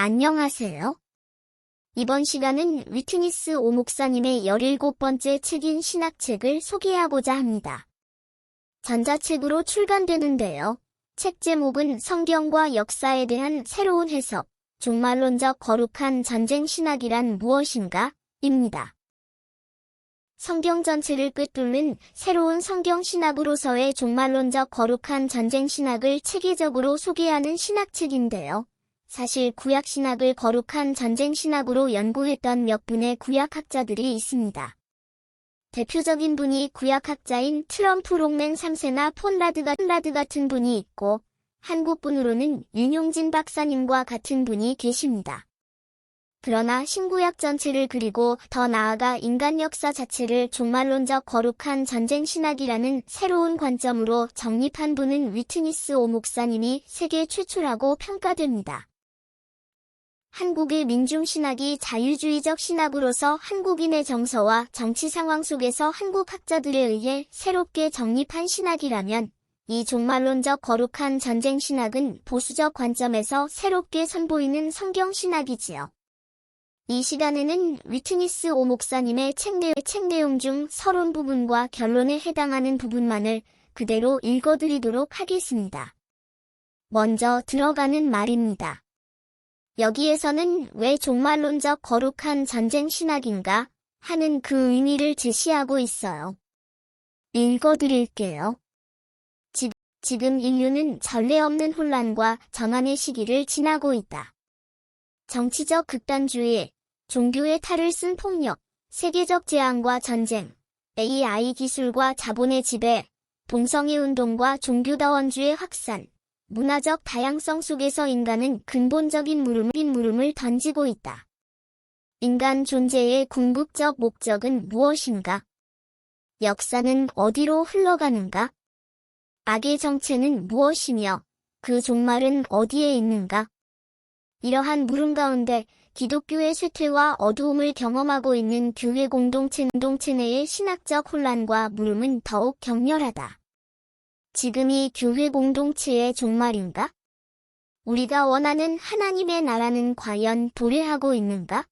안녕하세요. 이번 시간은 위트니스 오 목사님의 17번째 책인 신학책을 소개하고자 합니다. 전자책으로 출간되는데요. 책 제목은 성경과 역사에 대한 새로운 해석, 종말론적 거룩한 전쟁 신학이란 무엇인가? 입니다. 성경 전체를 꿰뚫는 새로운 성경 신학으로서의 종말론적 거룩한 전쟁 신학을 체계적으로 소개하는 신학책인데요. 사실 구약 신학을 거룩한 전쟁 신학으로 연구했던 몇 분의 구약학자들이 있습니다. 대표적인 분이 구약학자인 트럼프 롱맨 3세나 폰라드 같은 분이 있고, 한국분으로는 윤용진 박사님과 같은 분이 계십니다. 그러나 신구약 전체를 그리고 더 나아가 인간 역사 자체를 종말론적 거룩한 전쟁 신학이라는 새로운 관점으로 정립한 분은 위트니스 오 목사님이 세계 최초라고 평가됩니다. 한국의 민중신학이 자유주의적 신학으로서 한국인의 정서와 정치 상황 속에서 한국 학자들에 의해 새롭게 정립한 신학이라면, 이 종말론적 거룩한 전쟁 신학은 보수적 관점에서 새롭게 선보이는 성경 신학이지요. 이 시간에는 위트니스 오 목사님의 책 내용 중 서론 부분과 결론에 해당하는 부분만을 그대로 읽어드리도록 하겠습니다. 먼저 들어가는 말입니다. 여기에서는 왜 종말론적 거룩한 전쟁 신학인가 하는 그 의미를 제시하고 있어요. 읽어드릴게요. 지금 인류는 전례 없는 혼란과 전환의 시기를 지나고 있다. 정치적 극단주의, 종교의 탈을 쓴 폭력, 세계적 재앙과 전쟁, AI 기술과 자본의 지배, 동성애 운동과 종교다원주의 확산, 문화적 다양성 속에서 인간은 근본적인 물음을 던지고 있다. 인간 존재의 궁극적 목적은 무엇인가? 역사는 어디로 흘러가는가? 악의 정체는 무엇이며 그 종말은 어디에 있는가? 이러한 물음 가운데 기독교의 쇠퇴와 어두움을 경험하고 있는 교회 공동체 내의 신학적 혼란과 물음은 더욱 격렬하다. 지금이 교회 공동체의 종말인가? 우리가 원하는 하나님의 나라는 과연 도래하고 있는가?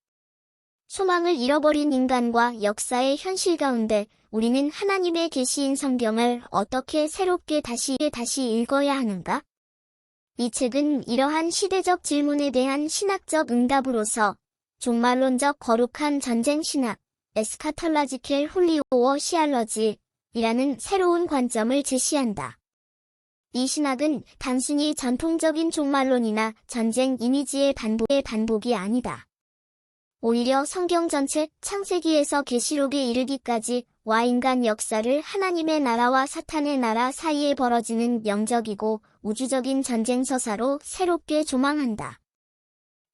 소망을 잃어버린 인간과 역사의 현실 가운데 우리는 하나님의 계시인 성경을 어떻게 새롭게 다시 읽어야 하는가? 이 책은 이러한 시대적 질문에 대한 신학적 응답으로서 종말론적 거룩한 전쟁 신학, 에스카톨로지컬 홀리 오어 시알러지, 이라는 새로운 관점을 제시한다. 이 신학은 단순히 전통적인 종말론이나 전쟁 이미지의 반복이 아니다. 오히려 성경 전체 창세기에서 계시록에 이르기까지 와 인간 역사를 하나님의 나라와 사탄의 나라 사이에 벌어지는 영적이고 우주적인 전쟁 서사로 새롭게 조망한다.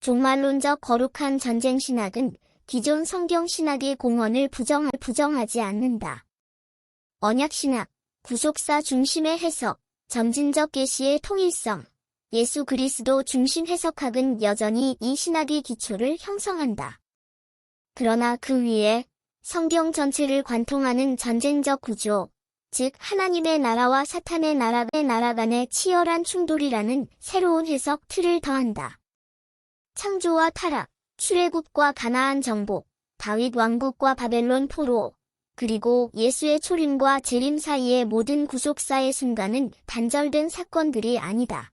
종말론적 거룩한 전쟁 신학은 기존 성경 신학의 공헌을 부정하지 않는다. 언약신학, 구속사 중심의 해석, 점진적 계시의 통일성, 예수 그리스도 중심 해석학은 여전히 이 신학의 기초를 형성한다. 그러나 그 위에 성경 전체를 관통하는 전쟁적 구조, 즉 하나님의 나라와 사탄의 나라 간의 치열한 충돌이라는 새로운 해석 틀을 더한다. 창조와 타락, 출애굽과 가나안 정복, 다윗 왕국과 바벨론 포로, 그리고 예수의 초림과 재림 사이의 모든 구속사의 순간은 단절된 사건들이 아니다.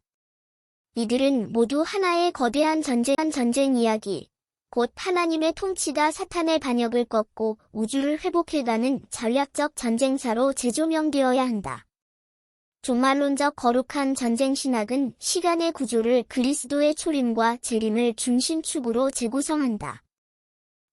이들은 모두 하나의 거대한 전쟁 이야기, 곧 하나님의 통치가 사탄의 반역을 꺾고 우주를 회복해가는 전략적 전쟁사로 재조명되어야 한다. 종말론적 거룩한 전쟁 신학은 시간의 구조를 그리스도의 초림과 재림을 중심축으로 재구성한다.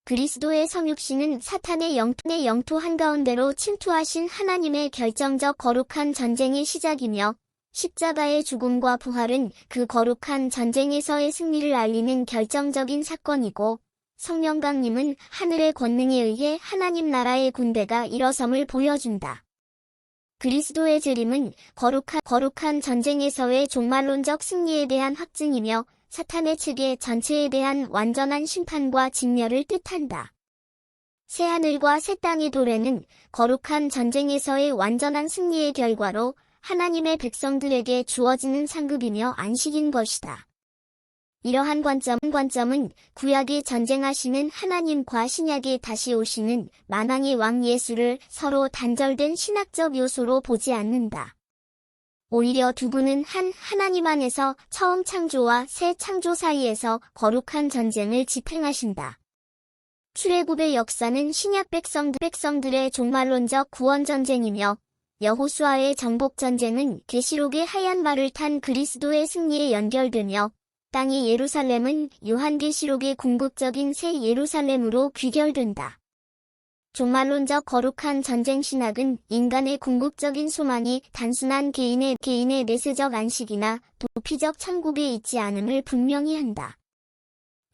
그리스도의 성육신은 사탄의 영토 한가운데로 침투하신 하나님의 결정적 거룩한 전쟁의 시작이며, 십자가의 죽음과 부활은 그 거룩한 전쟁에서의 승리를 알리는 결정적인 사건이고, 성령 강림은 하늘의 권능에 의해 하나님 나라의 군대가 일어섬을 보여준다. 그리스도의 재림은 거룩한 전쟁에서의 종말론적 승리에 대한 확증이며, 사탄의 체계 전체에 대한 완전한 심판과 진멸을 뜻한다. 새하늘과 새 땅의 도래는 거룩한 전쟁에서의 완전한 승리의 결과로 하나님의 백성들에게 주어지는 상급이며 안식인 것이다. 이러한 관점은 구약에 전쟁하시는 하나님과 신약에 다시 오시는 만왕의 왕 예수를 서로 단절된 신학적 요소로 보지 않는다. 오히려 두 분은 한 하나님 안에서 처음 창조와 새 창조 사이에서 거룩한 전쟁을 집행하신다. 출애굽의 역사는 신약 백성들의 종말론적 구원 전쟁이며 여호수아의 정복 전쟁은 계시록의 하얀 말을 탄 그리스도의 승리에 연결되며 땅의 예루살렘은 요한계시록의 궁극적인 새 예루살렘으로 귀결된다. 종말론적 거룩한 전쟁 신학은 인간의 궁극적인 소망이 단순한 개인의 내세적 안식이나 도피적 천국에 있지 않음을 분명히 한다.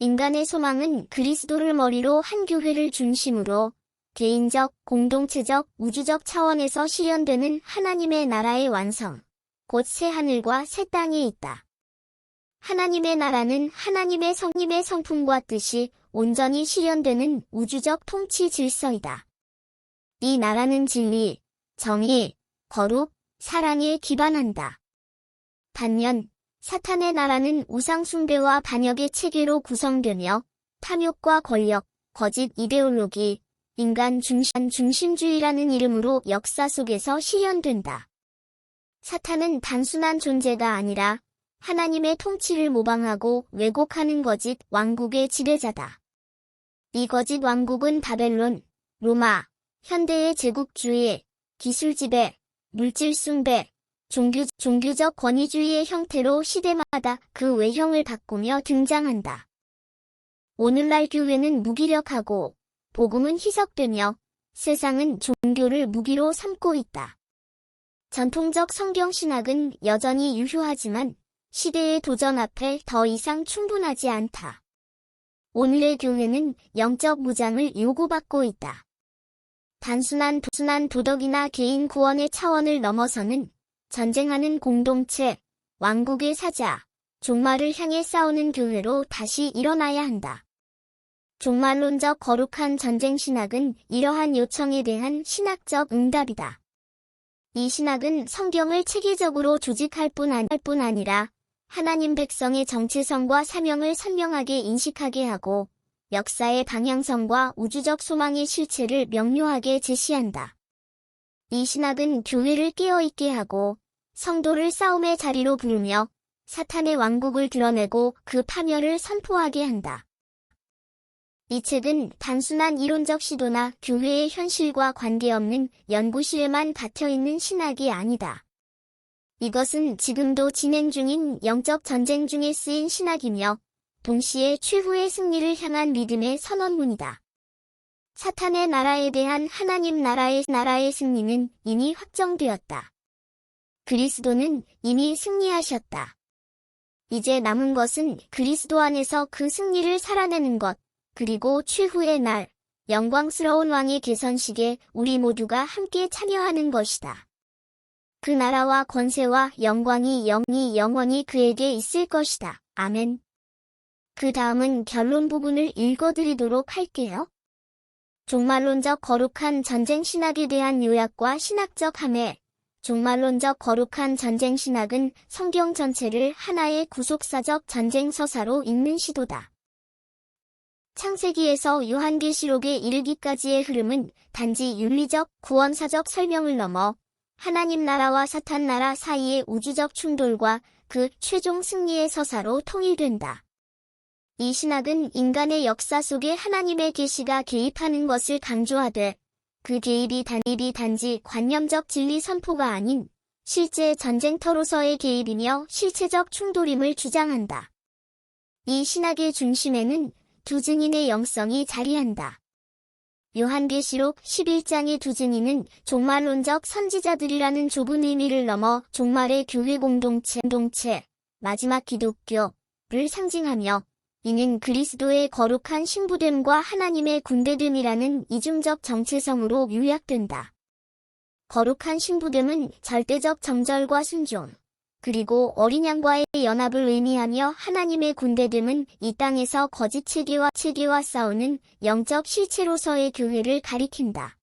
인간의 소망은 그리스도를 머리로 한 교회를 중심으로 개인적, 공동체적, 우주적 차원에서 실현되는 하나님의 나라의 완성, 곧 새 하늘과 새 땅에 있다. 하나님의 나라는 하나님의 성품과 뜻이 온전히 실현되는 우주적 통치 질서이다. 이 나라는 진리, 정의, 거룩, 사랑에 기반한다. 반면 사탄의 나라는 우상 숭배와 반역의 체계로 구성되며 탐욕과 권력, 거짓 이데올로기, 인간 중심주의라는 이름으로 역사 속에서 실현된다. 사탄은 단순한 존재가 아니라 하나님의 통치를 모방하고 왜곡하는 거짓 왕국의 지배자다. 이 거짓 왕국은 바벨론, 로마, 현대의 제국주의, 기술 지배, 물질 숭배, 종교적 권위주의의 형태로 시대마다 그 외형을 바꾸며 등장한다. 오늘날 교회는 무기력하고 복음은 희석되며 세상은 종교를 무기로 삼고 있다. 전통적 성경 신학은 여전히 유효하지만 시대의 도전 앞에 더 이상 충분하지 않다. 오늘의 교회는 영적 무장을 요구받고 있다. 단순한 도덕이나 개인 구원의 차원을 넘어서는 전쟁하는 공동체, 왕국의 사자, 종말을 향해 싸우는 교회로 다시 일어나야 한다. 종말론적 거룩한 전쟁 신학은 이러한 요청에 대한 신학적 응답이다. 이 신학은 성경을 체계적으로 조직할 뿐 아니라 하나님 백성의 정체성과 사명을 선명하게 인식하게 하고 역사의 방향성과 우주적 소망의 실체를 명료하게 제시한다. 이 신학은 교회를 깨어있게 하고 성도를 싸움의 자리로 부르며 사탄의 왕국을 드러내고 그 파멸을 선포하게 한다. 이 책은 단순한 이론적 시도나 교회의 현실과 관계없는 연구실에만 박혀있는 신학이 아니다. 이것은 지금도 진행 중인 영적 전쟁 중에 쓰인 신학이며 동시에 최후의 승리를 향한 믿음의 선언문이다. 사탄의 나라에 대한 하나님 나라의 승리는 이미 확정되었다. 그리스도는 이미 승리하셨다. 이제 남은 것은 그리스도 안에서 그 승리를 살아내는 것, 그리고 최후의 날, 영광스러운 왕의 계선식에 우리 모두가 함께 참여하는 것이다. 그 나라와 권세와 영광이 영원히 그에게 있을 것이다. 아멘. 그 다음은 결론 부분을 읽어드리도록 할게요. 종말론적 거룩한 전쟁 신학에 대한 요약과 신학적 함해. 종말론적 거룩한 전쟁 신학은 성경 전체를 하나의 구속사적 전쟁 서사로 읽는 시도다. 창세기에서 요한계시록에 이르기까지의 흐름은 단지 윤리적, 구원사적 설명을 넘어 하나님 나라와 사탄 나라 사이의 우주적 충돌과 그 최종 승리의 서사로 통일된다. 이 신학은 인간의 역사 속에 하나님의 계시가 개입하는 것을 강조하되 그 개입이 단지 관념적 진리 선포가 아닌 실제 전쟁터로서의 개입이며 실체적 충돌임을 주장한다. 이 신학의 중심에는 두 증인의 영성이 자리한다. 요한계시록 11장의 두 증인은 종말론적 선지자들이라는 좁은 의미를 넘어 종말의 교회 공동체, 마지막 기독교를 상징하며 이는 그리스도의 거룩한 신부됨과 하나님의 군대됨이라는 이중적 정체성으로 요약된다. 거룩한 신부됨은 절대적 정절과 순종, 그리고 어린 양과의 연합을 의미하며 하나님의 군대됨은 이 땅에서 거짓 체계와 싸우는 영적 실체로서의 교회를 가리킨다.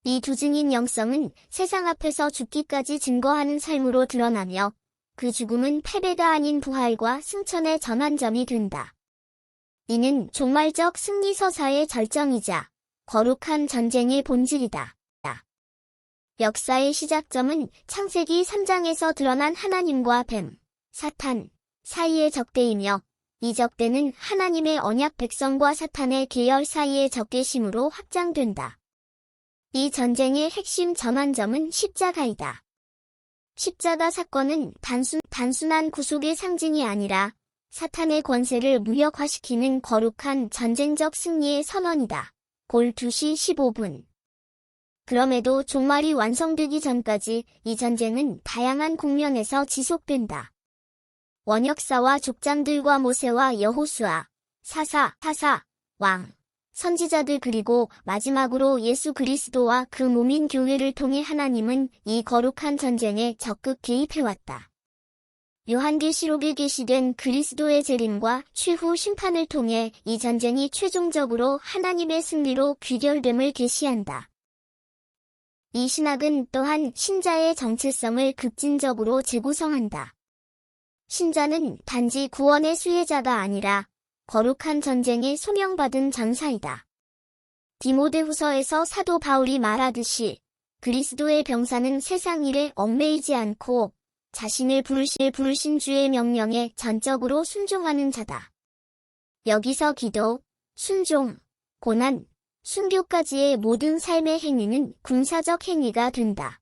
이 두 증인 영성은 세상 앞에서 죽기까지 증거하는 삶으로 드러나며 그 죽음은 패배가 아닌 부활과 승천의 전환점이 된다. 이는 종말적 승리 서사의 절정이자 거룩한 전쟁의 본질이다. 역사의 시작점은 창세기 3장에서 드러난 하나님과 뱀, 사탄 사이의 적대이며 이 적대는 하나님의 언약 백성과 사탄의 계열 사이의 적개심으로 확장된다. 이 전쟁의 핵심 전환점은 십자가이다. 십자가 사건은 단순한 구속의 상징이 아니라 사탄의 권세를 무력화시키는 거룩한 전쟁적 승리의 선언이다. 골 2시 15분. 그럼에도 종말이 완성되기 전까지 이 전쟁은 다양한 국면에서 지속된다. 원역사와 족장들과 모세와 여호수아, 사사, 왕, 선지자들 그리고 마지막으로 예수 그리스도와 그 몸인 교회를 통해 하나님은 이 거룩한 전쟁에 적극 개입해왔다. 요한계시록에 게시된 그리스도의 재림과 최후 심판을 통해 이 전쟁이 최종적으로 하나님의 승리로 귀결됨을 계시한다. 이 신학은 또한 신자의 정체성을 급진적으로 재구성한다. 신자는 단지 구원의 수혜자가 아니라 거룩한 전쟁에 소명받은 전사이다. 디모데후서에서 사도 바울이 말하듯이 그리스도의 병사는 세상 일에 얽매이지 않고 자신을 부르신 주의 명령에 전적으로 순종하는 자다. 여기서 기도, 순종, 고난, 순교까지의 모든 삶의 행위는 군사적 행위가 된다.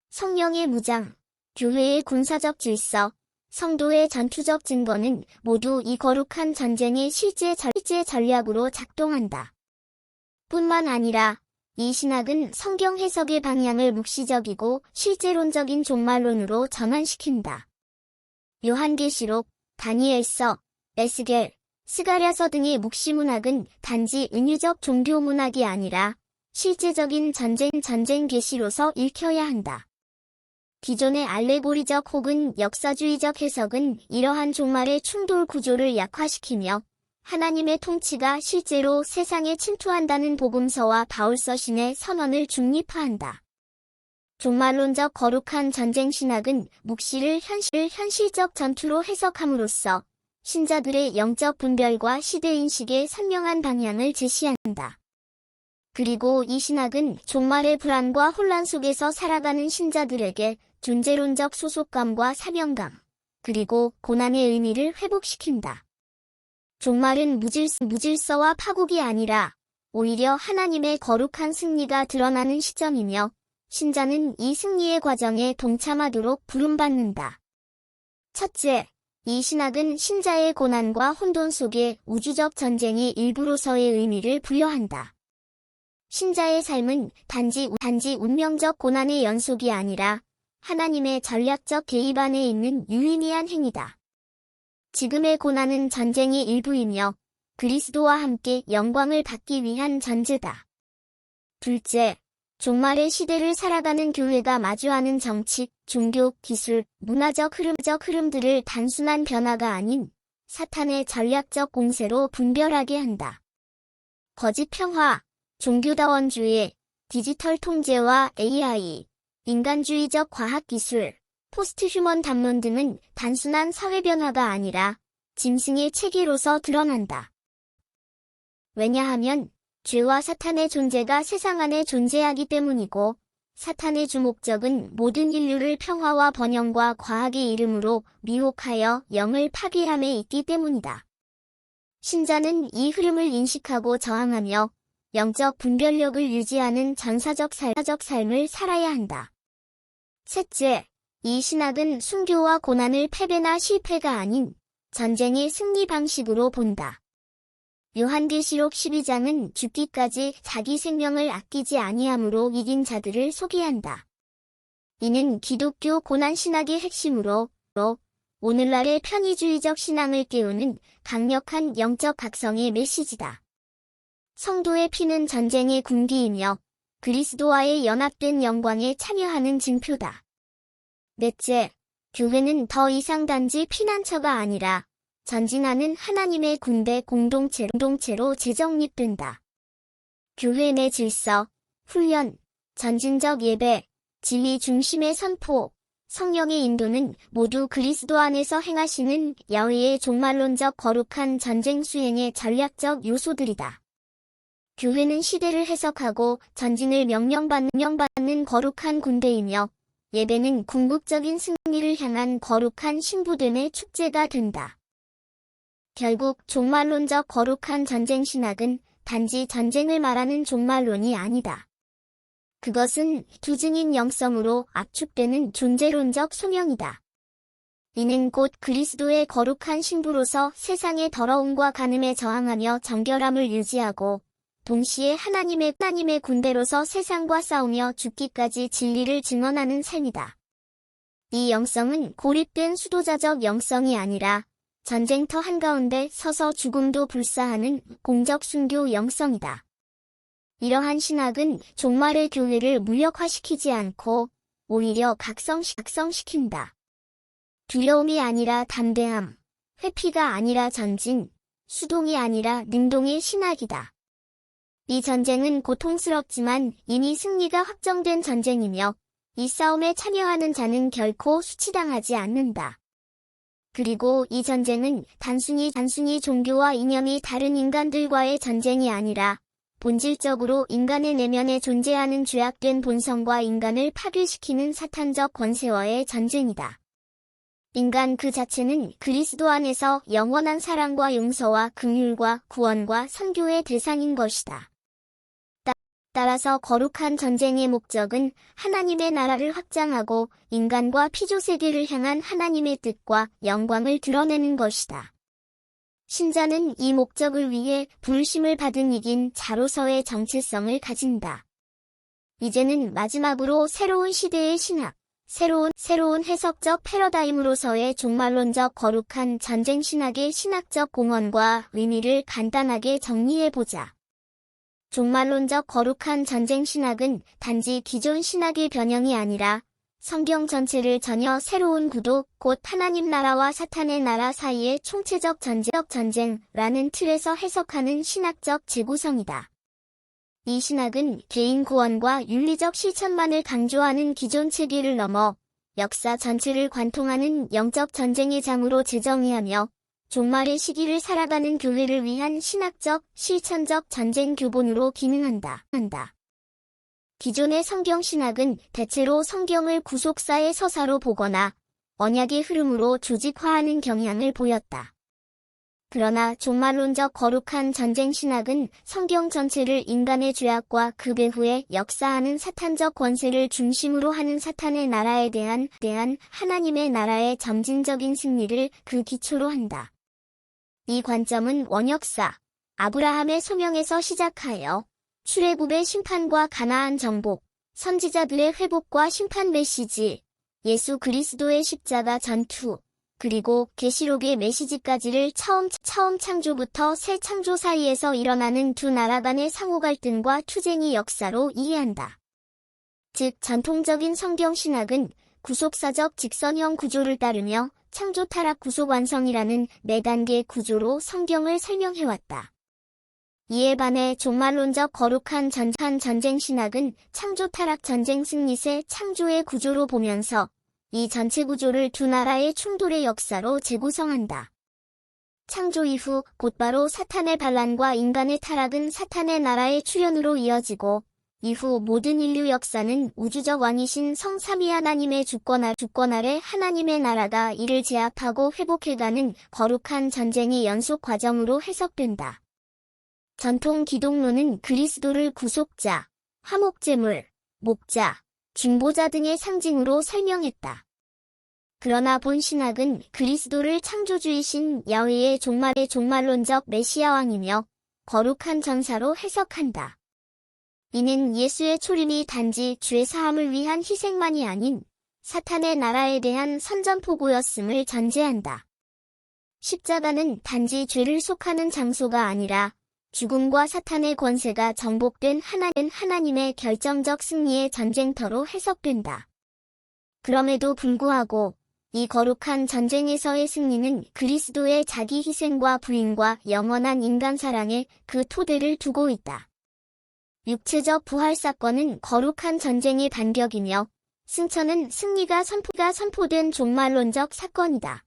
성령의 무장, 교회의 군사적 질서, 성도의 전투적 증거는 모두 이 거룩한 전쟁의 실제 전략으로 작동한다. 뿐만 아니라 이 신학은 성경 해석의 방향을 묵시적이고 실제론적인 종말론으로 전환시킨다. 요한계시록, 다니엘서, 에스겔, 스가랴서 등의 묵시문학은 단지 은유적 종교문학이 아니라 실제적인 전쟁 계시로서 읽혀야 한다. 기존의 알레고리적 혹은 역사주의적 해석은 이러한 종말의 충돌 구조를 약화시키며 하나님의 통치가 실제로 세상에 침투한다는 복음서와 바울서신의 선언을 중립화한다. 종말론적 거룩한 전쟁 신학은 묵시를 현실적 전투로 해석함으로써 신자들의 영적 분별과 시대인식의 선명한 방향을 제시한다. 그리고 이 신학은 종말의 불안과 혼란 속에서 살아가는 신자들에게 존재론적 소속감과 사명감, 그리고 고난의 의미를 회복시킨다. 종말은 무질서와 파국이 아니라 오히려 하나님의 거룩한 승리가 드러나는 시점이며 신자는 이 승리의 과정에 동참하도록 부름받는다. 첫째, 이 신학은 신자의 고난과 혼돈 속에 우주적 전쟁의 일부로서의 의미를 부여한다. 신자의 삶은 단지 운명적 고난의 연속이 아니라 하나님의 전략적 개입 안에 있는 유의미한 행위다. 지금의 고난은 전쟁의 일부이며 그리스도와 함께 영광을 받기 위한 전제다. 둘째, 종말의 시대를 살아가는 교회가 마주하는 정치, 종교, 기술, 문화적 흐름들을 단순한 변화가 아닌 사탄의 전략적 공세로 분별하게 한다. 거짓 평화, 종교다원주의, 디지털 통제와 AI, 인간주의적 과학기술, 포스트휴먼 담론 등은 단순한 사회 변화가 아니라 짐승의 체계로서 드러난다. 왜냐하면 죄와 사탄의 존재가 세상 안에 존재하기 때문이고 사탄의 주목적은 모든 인류를 평화와 번영과 과학의 이름으로 미혹하여 영을 파괴함에 있기 때문이다. 신자는 이 흐름을 인식하고 저항하며 영적 분별력을 유지하는 전사적 삶을 살아야 한다. 셋째, 이 신학은 순교와 고난을 패배나 실패가 아닌 전쟁의 승리 방식으로 본다. 요한계시록 12장은 죽기까지 자기 생명을 아끼지 아니함으로 이긴 자들을 소개한다. 이는 기독교 고난 신학의 핵심으로 오늘날의 편의주의적 신앙을 깨우는 강력한 영적 각성의 메시지다. 성도의 피는 전쟁의 군기이며 그리스도와의 연합된 영광에 참여하는 징표다. 넷째, 교회는 더 이상 단지 피난처가 아니라 전진하는 하나님의 군대 공동체로 재정립된다. 교회 내 질서, 훈련, 전진적 예배, 진리 중심의 선포, 성령의 인도는 모두 그리스도 안에서 행하시는 야훼의 종말론적 거룩한 전쟁 수행의 전략적 요소들이다. 교회는 시대를 해석하고 전진을 명령받는 거룩한 군대이며 예배는 궁극적인 승리를 향한 거룩한 신부됨의 축제가 된다. 결국 종말론적 거룩한 전쟁 신학은 단지 전쟁을 말하는 종말론이 아니다. 그것은 투증인 영성으로 압축되는 존재론적 소명이다. 이는 곧 그리스도의 거룩한 신부로서 세상의 더러움과 간음에 저항하며 정결함을 유지하고 동시에 하나님의 군대로서 세상과 싸우며 죽기까지 진리를 증언하는 삶이다. 이 영성은 고립된 수도자적 영성이 아니라 전쟁터 한가운데 서서 죽음도 불사하는 공적 순교 영성이다. 이러한 신학은 종말의 교회를 무력화시키지 않고 오히려 각성시킨다. 두려움이 아니라 담대함, 회피가 아니라 전진, 수동이 아니라 능동의 신학이다. 이 전쟁은 고통스럽지만 이미 승리가 확정된 전쟁이며 이 싸움에 참여하는 자는 결코 수치당하지 않는다. 그리고 이 전쟁은 단순히 종교와 이념이 다른 인간들과의 전쟁이 아니라 본질적으로 인간의 내면에 존재하는 죄악된 본성과 인간을 파괴시키는 사탄적 권세와의 전쟁이다. 인간 그 자체는 그리스도 안에서 영원한 사랑과 용서와 긍휼과 구원과 선교의 대상인 것이다. 따라서 거룩한 전쟁의 목적은 하나님의 나라를 확장하고 인간과 피조세계를 향한 하나님의 뜻과 영광을 드러내는 것이다. 신자는 이 목적을 위해 부르심을 받은 이긴 자로서의 정체성을 가진다. 이제는 마지막으로 새로운 시대의 신학, 새로운 해석적 패러다임으로서의 종말론적 거룩한 전쟁 신학의 신학적 공헌과 의미를 간단하게 정리해보자. 종말론적 거룩한 전쟁 신학은 단지 기존 신학의 변형이 아니라 성경 전체를 전혀 새로운 구도, 곧 하나님 나라와 사탄의 나라 사이의 총체적 전쟁라는 틀에서 해석하는 신학적 재구성이다. 이 신학은 개인 구원과 윤리적 실천만을 강조하는 기존 체계를 넘어 역사 전체를 관통하는 영적 전쟁의 장으로 재정의하며 종말의 시기를 살아가는 교회를 위한 신학적, 실천적 전쟁 교본으로 기능한다. 기존의 성경 신학은 대체로 성경을 구속사의 서사로 보거나 언약의 흐름으로 조직화하는 경향을 보였다. 그러나 종말론적 거룩한 전쟁 신학은 성경 전체를 인간의 죄악과 그 배후에 역사하는 사탄적 권세를 중심으로 하는 사탄의 나라에 대한 하나님의 나라의 점진적인 승리를 그 기초로 한다. 이 관점은 원역사, 아브라함의 소명에서 시작하여 출애굽의 심판과 가나안 정복, 선지자들의 회복과 심판 메시지, 예수 그리스도의 십자가 전투, 그리고 계시록의 메시지까지를 처음 창조부터 새 창조 사이에서 일어나는 두 나라 간의 상호 갈등과 투쟁의 역사로 이해한다. 즉 전통적인 성경 신학은 구속사적 직선형 구조를 따르며 창조 타락 구속 완성이라는 4단계 구조로 성경을 설명해왔다. 이에 반해 종말론적 거룩한 전쟁 신학은 창조 타락 전쟁 승리세 창조의 구조로 보면서 이 전체 구조를 두 나라의 충돌의 역사로 재구성한다. 창조 이후 곧바로 사탄의 반란과 인간의 타락은 사탄의 나라의 출현으로 이어지고 이후 모든 인류 역사는 우주적 왕이신 성삼위 하나님의 주권 아래 하나님의 나라가 이를 제압하고 회복해가는 거룩한 전쟁의 연속 과정으로 해석된다. 전통 기독론은 그리스도를 구속자, 화목제물, 목자, 중보자 등의 상징으로 설명했다. 그러나 본 신학은 그리스도를 창조주이신 야훼의 종말론적 메시아 왕이며 거룩한 전사로 해석한다. 이는 예수의 초림이 단지 죄 사함을 위한 희생만이 아닌 사탄의 나라에 대한 선전포고였음을 전제한다. 십자가는 단지 죄를 속하는 장소가 아니라 죽음과 사탄의 권세가 정복된 하나님의 결정적 승리의 전쟁터로 해석된다. 그럼에도 불구하고 이 거룩한 전쟁에서의 승리는 그리스도의 자기 희생과 부인과 영원한 인간 사랑에 그 토대를 두고 있다. 육체적 부활 사건은 거룩한 전쟁의 반격이며 승천은 승리가 선포된 종말론적 사건이다.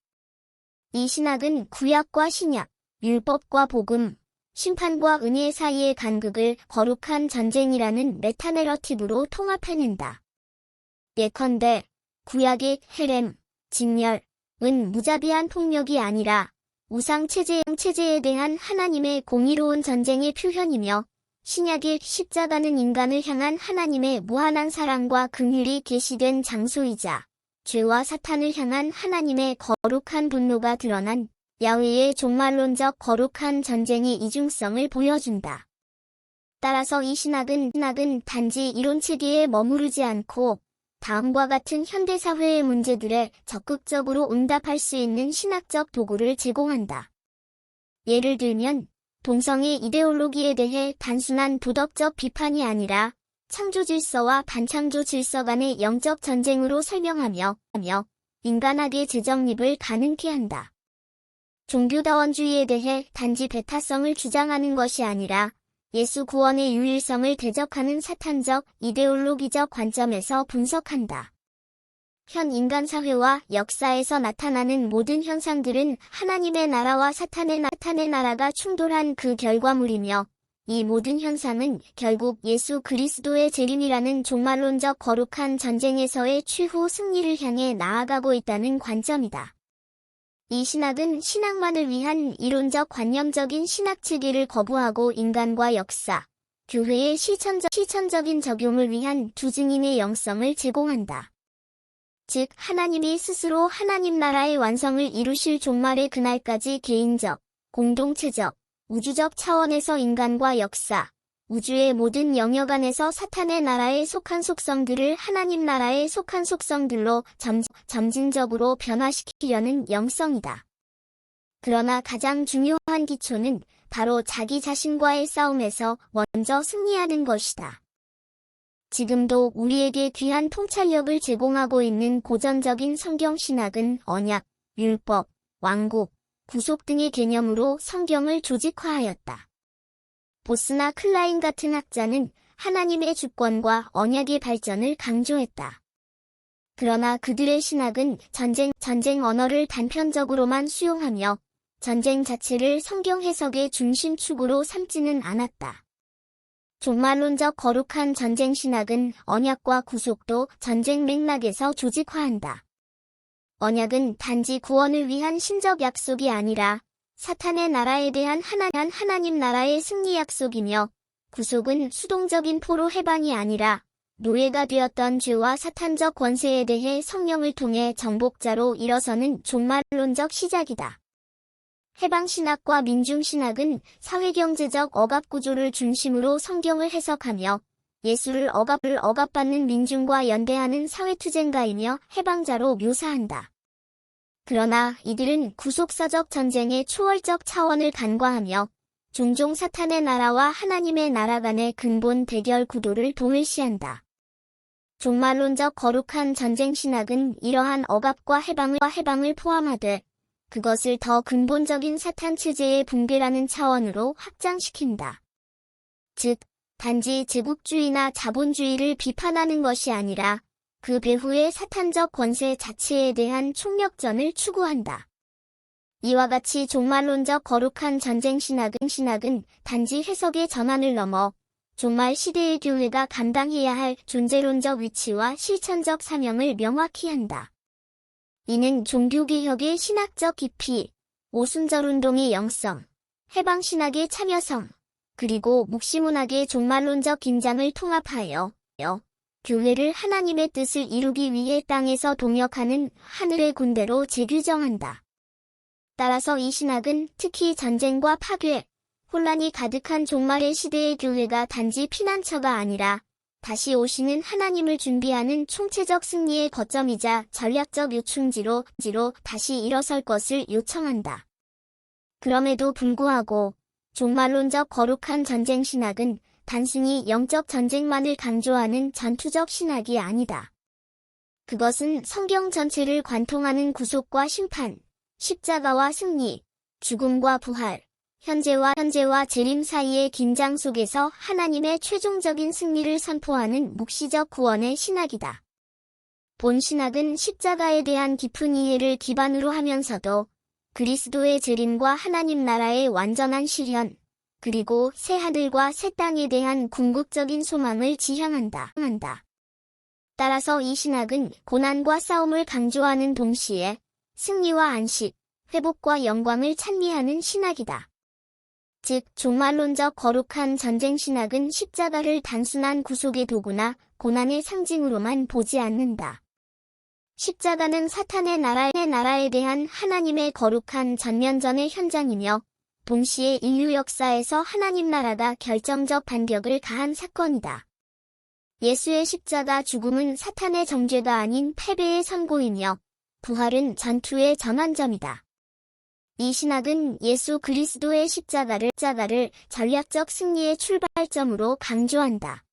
이 신학은 구약과 신약, 율법과 복음, 심판과 은혜 사이의 간극을 거룩한 전쟁이라는 메타내러티브로 통합해낸다. 예컨대 구약의 헬렘, 진멸, 은 무자비한 폭력이 아니라 우상체제에 대한 하나님의 공의로운 전쟁의 표현이며 신약의 십자가는 인간을 향한 하나님의 무한한 사랑과 긍휼이 계시된 장소이자 죄와 사탄을 향한 하나님의 거룩한 분노가 드러난 야훼의 종말론적 거룩한 전쟁의 이중성을 보여준다. 따라서 이 신학은 단지 이론체계에 머무르지 않고 다음과 같은 현대사회의 문제들에 적극적으로 응답할 수 있는 신학적 도구를 제공한다. 예를 들면 동성애 이데올로기에 대해 단순한 도덕적 비판이 아니라 창조 질서와 반창조 질서 간의 영적 전쟁으로 설명하며 인간학의 재정립을 가능케 한다. 종교다원주의에 대해 단지 배타성을 주장하는 것이 아니라 예수 구원의 유일성을 대적하는 사탄적, 이데올로기적 관점에서 분석한다. 현 인간 사회와 역사에서 나타나는 모든 현상들은 하나님의 나라와 사탄의 나라가 충돌한 그 결과물이며 이 모든 현상은 결국 예수 그리스도의 재림이라는 종말론적 거룩한 전쟁에서의 최후 승리를 향해 나아가고 있다는 관점이다. 이 신학은 신앙만을 위한 이론적 관념적인 신학체계를 거부하고 인간과 역사, 교회의 실천적인 적용을 위한 두 증인의 영성을 제공한다. 즉 하나님이 스스로 하나님 나라의 완성을 이루실 종말의 그날까지 개인적, 공동체적, 우주적 차원에서 인간과 역사, 우주의 모든 영역 안에서 사탄의 나라에 속한 속성들을 하나님 나라에 속한 속성들로 점진적으로 변화시키려는 영성이다. 그러나 가장 중요한 기초는 바로 자기 자신과의 싸움에서 먼저 승리하는 것이다. 지금도 우리에게 귀한 통찰력을 제공하고 있는 고전적인 성경신학은 언약, 율법, 왕국, 구속 등의 개념으로 성경을 조직화하였다. 보스나 클라인 같은 학자는 하나님의 주권과 언약의 발전을 강조했다. 그러나 그들의 신학은 전쟁 언어를 단편적으로만 수용하며 전쟁 자체를 성경 해석의 중심축으로 삼지는 않았다. 종말론적 거룩한 전쟁 신학은 언약과 구속도 전쟁 맥락에서 조직화한다. 언약은 단지 구원을 위한 신적 약속이 아니라 사탄의 나라에 대한 하나님 나라의 승리 약속이며 구속은 수동적인 포로 해방이 아니라 노예가 되었던 죄와 사탄적 권세에 대해 성령을 통해 정복자로 일어서는 종말론적 시작이다. 해방신학과 민중신학은 사회경제적 억압구조를 중심으로 성경을 해석하며 예수를 억압받는 민중과 연대하는 사회투쟁가이며 해방자로 묘사한다. 그러나 이들은 구속사적 전쟁의 초월적 차원을 간과하며 종종 사탄의 나라와 하나님의 나라 간의 근본 대결 구도를 동일시한다. 종말론적 거룩한 전쟁 신학은 이러한 억압과 해방을 포함하되 그것을 더 근본적인 사탄 체제의 붕괴라는 차원으로 확장시킨다. 즉, 단지 제국주의나 자본주의를 비판하는 것이 아니라 그 배후의 사탄적 권세 자체에 대한 총력전을 추구한다. 이와 같이 종말론적 거룩한 전쟁 신학은 단지 해석의 전환을 넘어 종말 시대의 교회가 감당해야 할 존재론적 위치와 실천적 사명을 명확히 한다. 이는 종교개혁의 신학적 깊이, 오순절운동의 영성, 해방신학의 참여성, 그리고 묵시문학의 종말론적 긴장을 통합하여 교회를 하나님의 뜻을 이루기 위해 땅에서 동역하는 하늘의 군대로 재규정한다. 따라서 이 신학은 특히 전쟁과 파괴, 혼란이 가득한 종말의 시대의 교회가 단지 피난처가 아니라 다시 오시는 하나님을 준비하는 총체적 승리의 거점이자 전략적 요충지로 다시 일어설 것을 요청한다. 그럼에도 불구하고 종말론적 거룩한 전쟁 신학은 단순히 영적 전쟁만을 강조하는 전투적 신학이 아니다. 그것은 성경 전체를 관통하는 구속과 심판, 십자가와 승리, 죽음과 부활, 현재와 재림 사이의 긴장 속에서 하나님의 최종적인 승리를 선포하는 묵시적 구원의 신학이다. 본 신학은 십자가에 대한 깊은 이해를 기반으로 하면서도 그리스도의 재림과 하나님 나라의 완전한 실현, 그리고 새 하늘과 새 땅에 대한 궁극적인 소망을 지향한다. 따라서 이 신학은 고난과 싸움을 강조하는 동시에 승리와 안식, 회복과 영광을 찬미하는 신학이다. 즉, 종말론적 거룩한 전쟁 신학은 십자가를 단순한 구속의 도구나 고난의 상징으로만 보지 않는다. 십자가는 사탄의 나라에 대한 하나님의 거룩한 전면전의 현장이며 동시에 인류 역사에서 하나님 나라가 결정적 반격을 가한 사건이다. 예수의 십자가 죽음은 사탄의 정죄가 아닌 패배의 선고이며 부활은 전투의 전환점이다. 이 신학은 예수 그리스도의 십자가를 전략적 승리의 출발점으로 강조한다.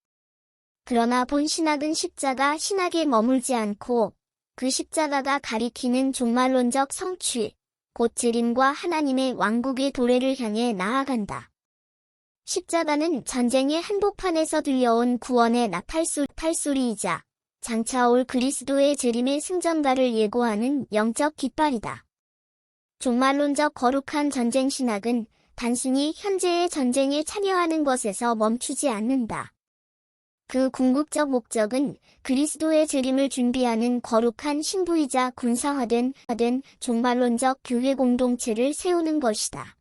그러나 본 신학은 십자가 신학에 머물지 않고 그 십자가가 가리키는 종말론적 성취, 곧 재림과 하나님의 왕국의 도래를 향해 나아간다. 십자가는 전쟁의 한복판에서 들려온 구원의 나팔소리이자 장차 올 그리스도의 재림의 승전가를 예고하는 영적 깃발이다. 종말론적 거룩한 전쟁 신학은 단순히 현재의 전쟁에 참여하는 것에서 멈추지 않는다. 그 궁극적 목적은 그리스도의 재림을 준비하는 거룩한 신부이자 군사화된 종말론적 교회 공동체를 세우는 것이다.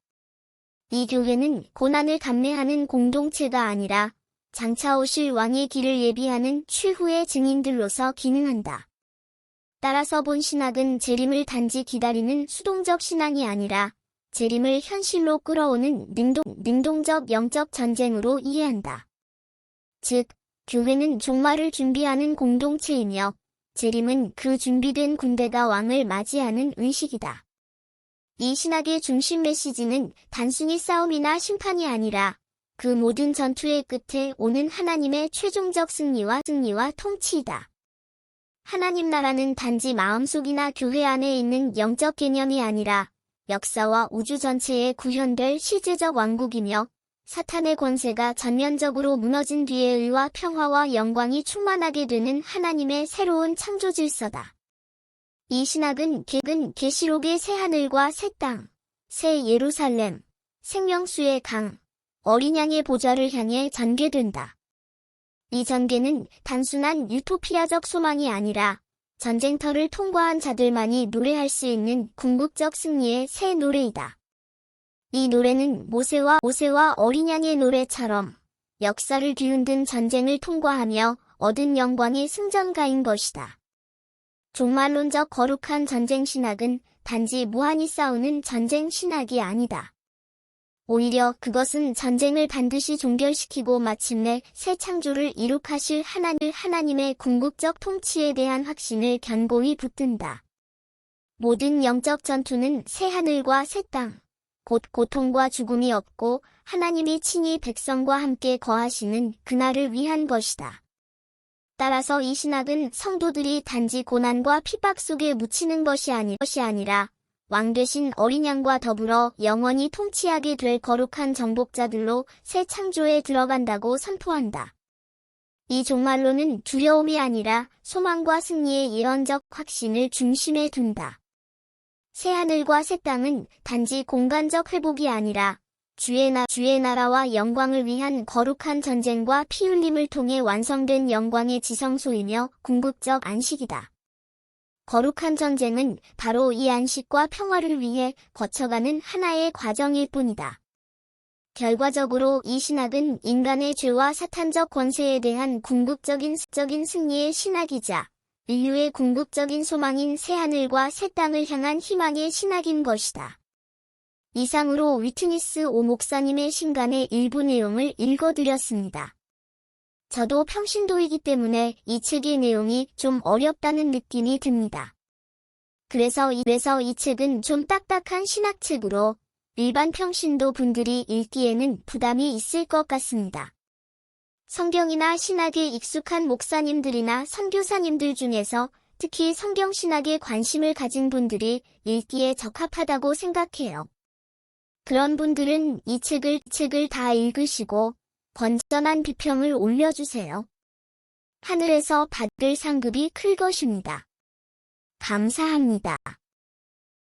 이 교회는 고난을 감내하는 공동체가 아니라 장차 오실 왕의 길을 예비하는 최후의 증인들로서 기능한다. 따라서 본 신학은 재림을 단지 기다리는 수동적 신앙이 아니라 재림을 현실로 끌어오는 능동적 영적 전쟁으로 이해한다. 즉, 교회는 종말을 준비하는 공동체이며 재림은 그 준비된 군대가 왕을 맞이하는 의식이다. 이 신학의 중심 메시지는 단순히 싸움이나 심판이 아니라 그 모든 전투의 끝에 오는 하나님의 최종적 승리와 통치이다. 하나님 나라는 단지 마음속이나 교회 안에 있는 영적 개념이 아니라 역사와 우주 전체에 구현될 실제적 왕국이며 사탄의 권세가 전면적으로 무너진 뒤에 의와 평화와 영광이 충만하게 되는 하나님의 새로운 창조 질서다. 이 신학은 계시록의 새 하늘과 새 땅, 새 예루살렘, 생명수의 강, 어린 양의 보좌를 향해 전개된다. 이 전개는 단순한 유토피아적 소망이 아니라 전쟁터를 통과한 자들만이 노래할 수 있는 궁극적 승리의 새 노래이다. 이 노래는 모세와 어린 양의 노래처럼 역사를 뒤흔든 전쟁을 통과하며 얻은 영광의 승전가인 것이다. 종말론적 거룩한 전쟁 신학은 단지 무한히 싸우는 전쟁 신학이 아니다. 오히려 그것은 전쟁을 반드시 종결시키고 마침내 새 창조를 이룩하실 하나님의 궁극적 통치에 대한 확신을 견고히 붙든다. 모든 영적 전투는 새 하늘과 새 땅, 곧 고통과 죽음이 없고 하나님이 친히 백성과 함께 거하시는 그날을 위한 것이다. 따라서 이 신학은 성도들이 단지 고난과 핍박 속에 묻히는 것이 아니라 왕 되신 어린 양과 더불어 영원히 통치하게 될 거룩한 정복자들로 새 창조에 들어간다고 선포한다. 이 종말론은 두려움이 아니라 소망과 승리의 예언적 확신을 중심에 둔다. 새 하늘과 새 땅은 단지 공간적 회복이 아니라 주의 나라와 영광을 위한 거룩한 전쟁과 피 흘림을 통해 완성된 영광의 지성소이며 궁극적 안식이다. 거룩한 전쟁은 바로 이 안식과 평화를 위해 거쳐가는 하나의 과정일 뿐이다. 결과적으로 이 신학은 인간의 죄와 사탄적 권세에 대한 궁극적인 승리의 신학이자 인류의 궁극적인 소망인 새하늘과 새 땅을 향한 희망의 신학인 것이다. 이상으로 위트니스 오 목사님의 신간의 일부 내용을 읽어드렸습니다. 저도 평신도이기 때문에 이 책의 내용이 좀 어렵다는 느낌이 듭니다. 그래서 이 책은 좀 딱딱한 신학책으로 일반 평신도 분들이 읽기에는 부담이 있을 것 같습니다. 성경이나 신학에 익숙한 목사님들이나 선교사님들 중에서 특히 성경신학에 관심을 가진 분들이 읽기에 적합하다고 생각해요. 그런 분들은 이 책을 다 읽으시고 건전한 비평을 올려주세요. 하늘에서 받을 상급이 클 것입니다. 감사합니다.